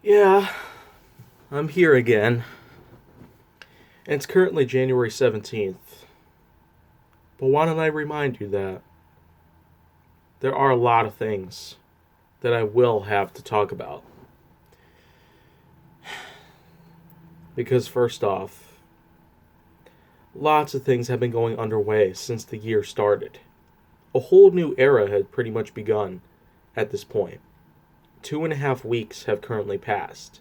Yeah, I'm here again, and it's currently January 17th. But why don't I remind you that there are a lot of things that I will have to talk about? Because, first off, lots of things have been going underway since the year started. A whole new era had pretty much begun at this point. 2.5 weeks have currently passed.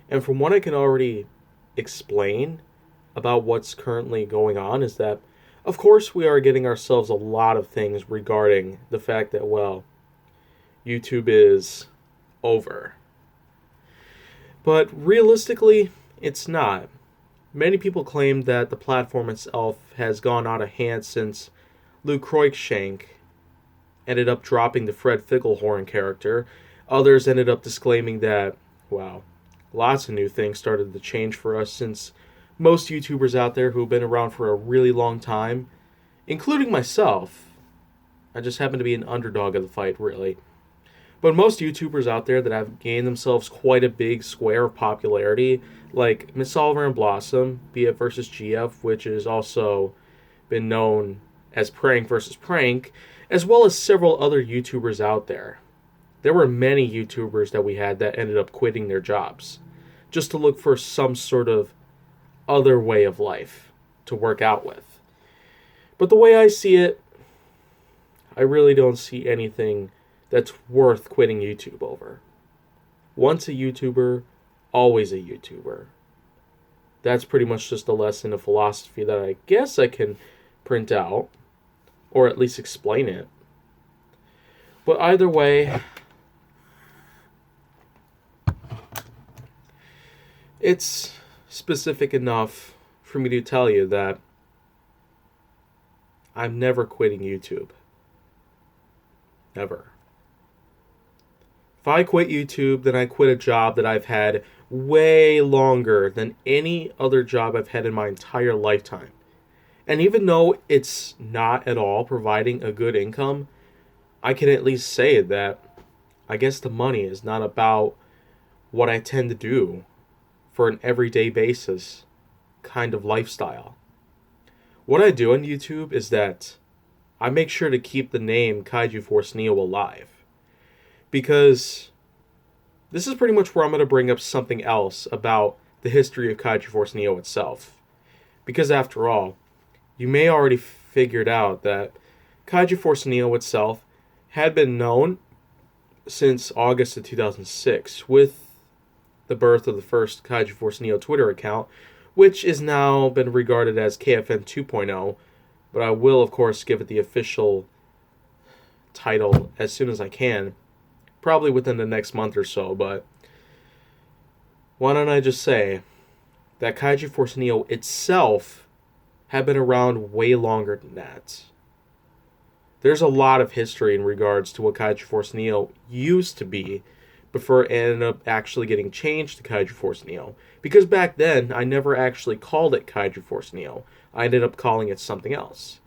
And from what I can already explain about what's currently going on, is that, of course, we are getting ourselves a lot of things regarding the fact that, well, YouTube is over. But realistically, it's not. Many people claim that the platform itself has gone out of hand since Luke Cruikshank ended up dropping the Fred Ficklehorn character. Others ended up disclaiming that, wow, lots of new things started to change for us since most YouTubers out there who've been around for a really long time, including myself, I just happen to be an underdog of the fight, really. But most YouTubers out there that have gained themselves quite a big square of popularity, like Miss Oliver and Blossom, be it versus GF, which has also been known as Prank versus Prank, as well as several other YouTubers out there. There were many YouTubers that we had that ended up quitting their jobs just to look for some sort of other way of life to work out with. But the way I see it, I really don't see anything that's worth quitting YouTube over. Once a YouTuber, always a YouTuber. That's pretty much just a lesson of philosophy that I guess I can print out, or at least explain it. But either way, it's specific enough for me to tell you that I'm never quitting YouTube. Never. If I quit YouTube, then I quit a job that I've had way longer than any other job I've had in my entire lifetime. And even though it's not at all providing a good income, I can at least say that I guess the money is not about what I tend to do for an everyday basis kind of lifestyle. What I do on YouTube is that I make sure to keep the name Kaiju Force Neo alive. Because this is pretty much where I'm going to bring up something else about the history of Kaiju Force Neo itself. Because after all, you may already figured out that Kaiju Force Neo itself had been known since August of 2006 with the birth of the first Kaiju Force Neo Twitter account, which is now been regarded as KFN 2.0, but I will, of course, give it the official title as soon as I can, probably within the next month or so, but why don't I just say that Kaiju Force Neo itself had been around way longer than that. There's a lot of history in regards to what Kaiju Force Neo used to be before it ended up actually getting changed to Kaiju Force Neo. Because back then, I never actually called it Kaiju Force Neo. I ended up calling it something else.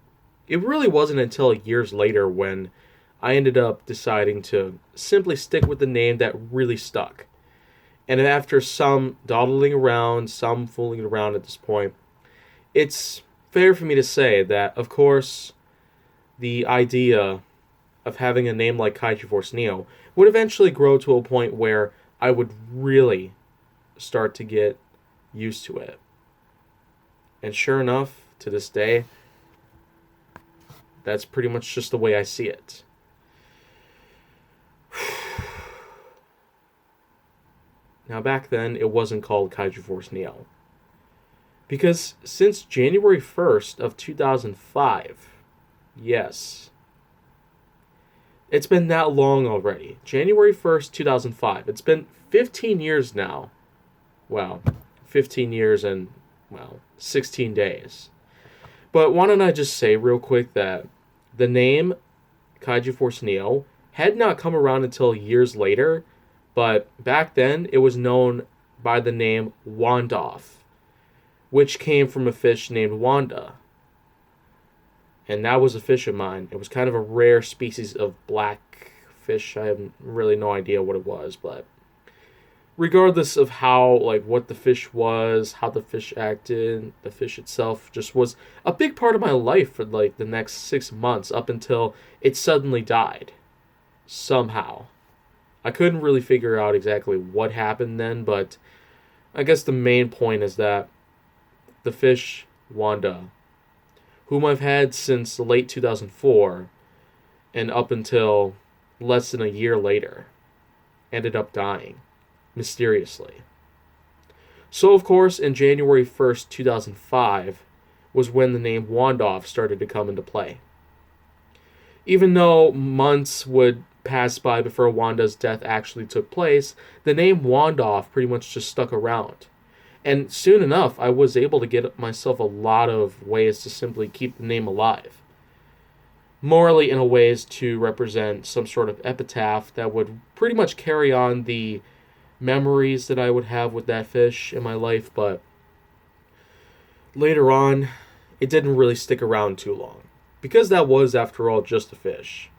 It really wasn't until years later when I ended up deciding to simply stick with the name that really stuck. And after some dawdling around, some fooling around at this point, it's fair for me to say that, of course, the idea of having a name like Kaiju Force Neo would eventually grow to a point where I would really start to get used to it. And sure enough, to this day, that's pretty much just the way I see it. Now, back then, it wasn't called Kaiju Force Neo. Because since January 1st of 2005, yes, it's been that long already. January 1st, 2005. It's been 15 years now. Wow, 15 years and, 16 days. But why don't I just say real quick that the name Kaiju Force Neo had not come around until years later, but back then it was known by the name Wandoff, which came from a fish named Wanda. And that was a fish of mine. It was kind of a rare species of black fish. I have really no idea what it was, but regardless of how, like, what the fish was, how the fish acted, the fish itself just was a big part of my life for like the next 6 months up until it suddenly died. Somehow. I couldn't really figure out exactly what happened then, but I guess the main point is that the fish, Wanda, whom I've had since late 2004 and up until less than a year later, ended up dying mysteriously. So, of course, in January 1st, 2005, was when the name Wandolph started to come into play. Even though months would pass by before Wanda's death actually took place, the name Wandolph pretty much just stuck around. And soon enough, I was able to get myself a lot of ways to simply keep the name alive. Morally, in a ways to represent some sort of epitaph that would pretty much carry on the memories that I would have with that fish in my life, but later on, it didn't really stick around too long. Because that was, after all, just a fish.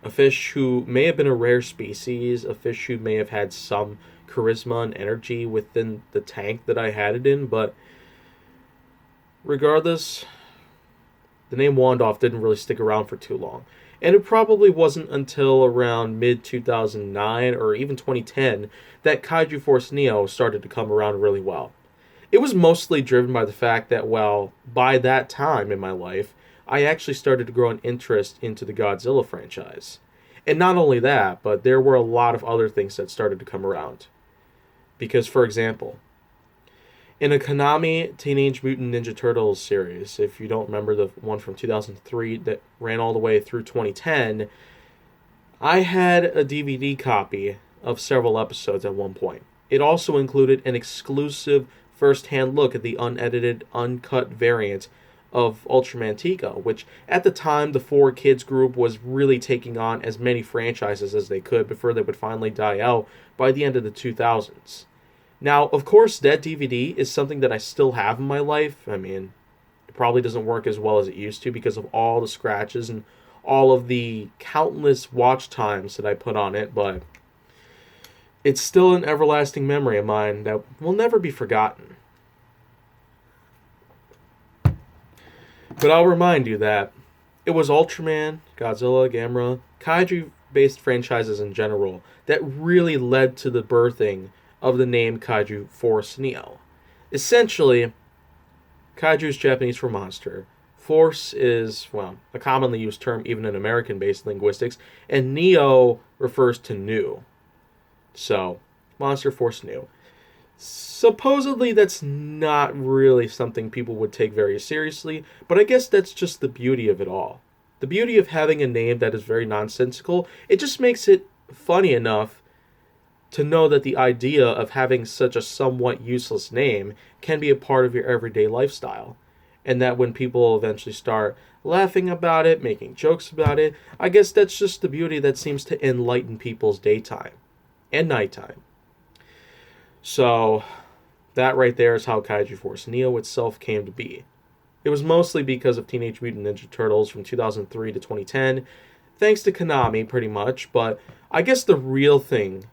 A fish who may have been a rare species, a fish who may have had some charisma and energy within the tank that I had it in, but regardless, the name Wandolph didn't really stick around for too long. And it probably wasn't until around mid 2009 or even 2010 that Kaiju Force Neo started to come around really well. It was mostly driven by the fact that, well, by that time in my life, I actually started to grow an interest into the Godzilla franchise. And not only that, but there were a lot of other things that started to come around. Because, for example, in a Konami Teenage Mutant Ninja Turtles series, if you don't remember the one from 2003 that ran all the way through 2010, I had a DVD copy of several episodes at one point. It also included an exclusive first-hand look at the unedited, uncut variant of Ultraman Tico, which at the time the 4Kids group was really taking on as many franchises as they could before they would finally die out by the end of the 2000s. Now, of course, that DVD is something that I still have in my life. I mean, it probably doesn't work as well as it used to because of all the scratches and all of the countless watch times that I put on it, but it's still an everlasting memory of mine that will never be forgotten. But I'll remind you that it was Ultraman, Godzilla, Gamera, kaiju-based franchises in general that really led to the birthing of the name Kaiju Force Neo. Essentially, kaiju is Japanese for monster. Force is, well, a commonly used term even in American-based linguistics, and Neo refers to new. So, Monster Force New. Supposedly, that's not really something people would take very seriously, but I guess that's just the beauty of it all. The beauty of having a name that is very nonsensical, it just makes it funny enough to know that the idea of having such a somewhat useless name can be a part of your everyday lifestyle. And that when people eventually start laughing about it, making jokes about it, I guess that's just the beauty that seems to enlighten people's daytime and nighttime. So, that right there is how Kaiju Force Neo itself came to be. It was mostly because of Teenage Mutant Ninja Turtles from 2003 to 2010, thanks to Konami pretty much, but I guess the real thing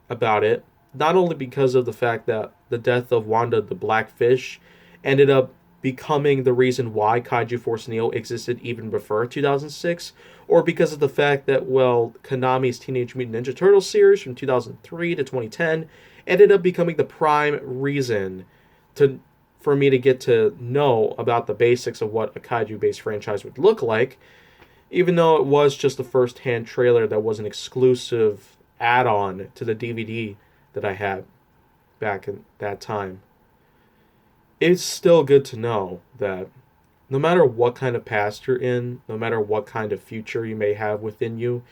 about it, not only because of the fact that the death of Wanda the Blackfish ended up becoming the reason why Kaiju Force Neo existed even before 2006, or because of the fact that, well, Konami's Teenage Mutant Ninja Turtles series from 2003 to 2010 ended up becoming the prime reason for me to get to know about the basics of what a kaiju-based franchise would look like, even though it was just a first-hand trailer that was an exclusive add-on to the DVD that I had back in that time. It's still good to know that no matter what kind of past you're in, no matter what kind of future you may have within you,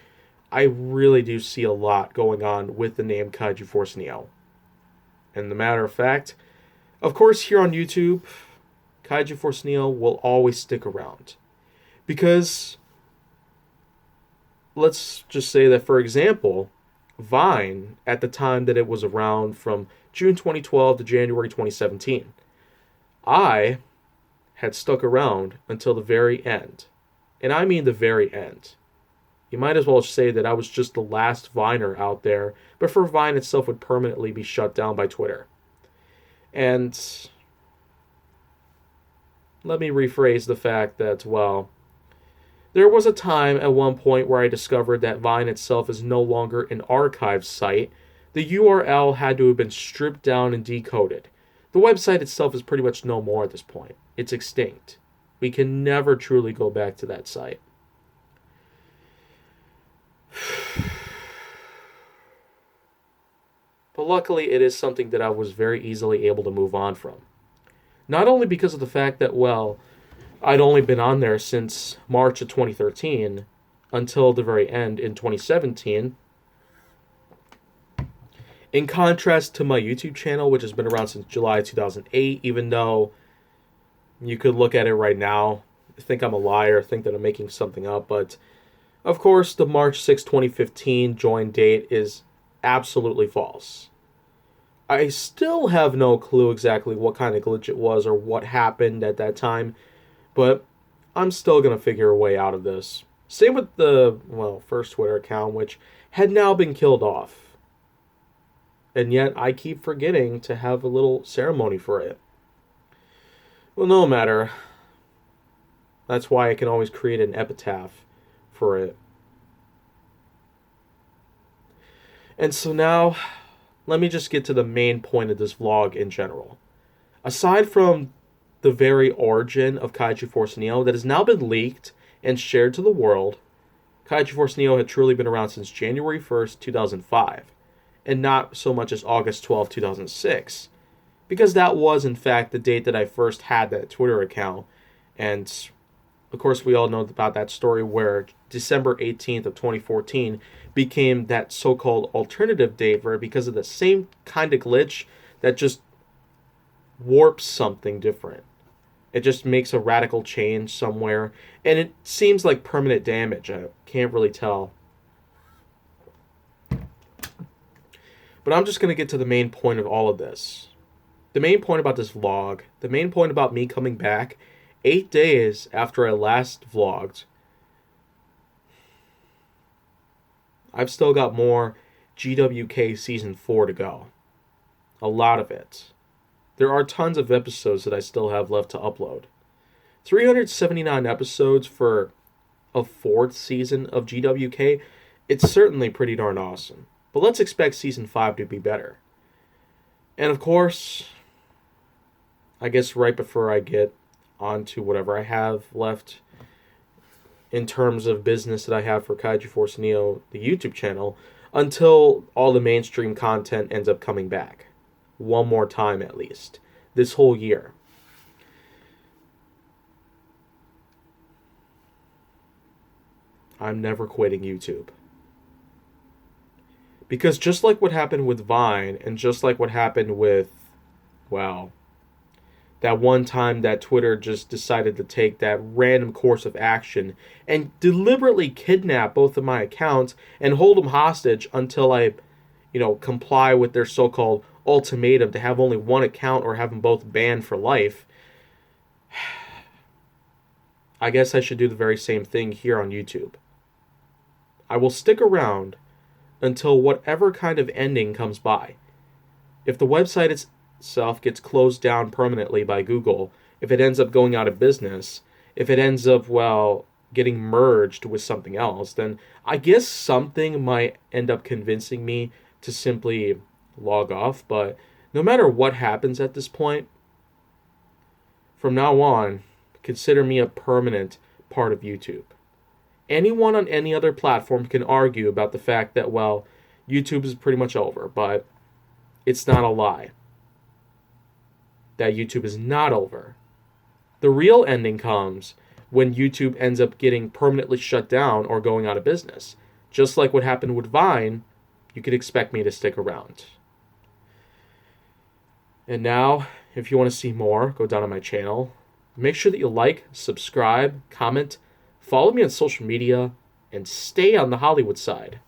I really do see a lot going on with the name Kaiju Force Neo. And the matter of fact, of course, here on YouTube, Kaiju Force Neo will always stick around. Because, let's just say that, for example, Vine, at the time that it was around from June 2012 to January 2017, I had stuck around until the very end. And I mean the very end. You might as well say that I was just the last Viner out there before Vine itself would permanently be shut down by Twitter. And let me rephrase the fact that, well, there was a time at one point where I discovered that Vine itself is no longer an archive site. The URL had to have been stripped down and decoded. The website itself is pretty much no more at this point. It's extinct. We can never truly go back to that site. But luckily, it is something that I was very easily able to move on from. Not only because of the fact that, well, I'd only been on there since March of 2013 until the very end in 2017. In contrast to my YouTube channel, which has been around since July 2008, even though you could look at it right now, think I'm a liar, think that I'm making something up, but of course, the March 6, 2015 join date is absolutely false. I still have no clue exactly what kind of glitch it was or what happened at that time, but I'm still going to figure a way out of this. Same with the, well, first Twitter account, which had now been killed off. And yet I keep forgetting to have a little ceremony for it. Well, no matter. That's why I can always create an epitaph for it. And so now, let me just get to the main point of this vlog in general. Aside from the very origin of Kaiju Force Neo that has now been leaked and shared to the world, Kaiju Force Neo had truly been around since January 1st, 2005, and not so much as August 12, 2006, because that was in fact the date that I first had that Twitter account. And of course, we all know about that story where December 18th of 2014 became that so-called alternative date where, because of the same kind of glitch that just warps something different. It just makes a radical change somewhere, and it seems like permanent damage. I can't really tell. But I'm just going to get to the main point of all of this. The main point about this vlog, the main point about me coming back 8 days after I last vlogged. I've still got more GWK Season 4 to go. A lot of it. There are tons of episodes that I still have left to upload. 379 episodes for a 4th season of GWK, it's certainly pretty darn awesome. But let's expect Season 5 to be better. And of course, I guess right before I get on to whatever I have left in terms of business that I have for Kaiju Force Neo, the YouTube channel, until all the mainstream content ends up coming back. One more time at least. This whole year. I'm never quitting YouTube. Because just like what happened with Vine, and just like what happened with, well, that one time that Twitter just decided to take that random course of action and deliberately kidnap both of my accounts and hold them hostage until I, comply with their so-called ultimatum to have only one account or have them both banned for life. I guess I should do the very same thing here on YouTube. I will stick around until whatever kind of ending comes by. If the website itself gets closed down permanently by Google, if it ends up going out of business, if it ends up, getting merged with something else, then I guess something might end up convincing me to simply log off. But no matter what happens at this point, from now on, consider me a permanent part of YouTube. Anyone on any other platform can argue about the fact that, YouTube is pretty much over, but it's not a lie. That YouTube is not over. The real ending comes when YouTube ends up getting permanently shut down or going out of business. Just like what happened with Vine, you could expect me to stick around. And now, if you want to see more, go down on my channel. Make sure that you like, subscribe, comment, follow me on social media, and stay on the Hollywood side.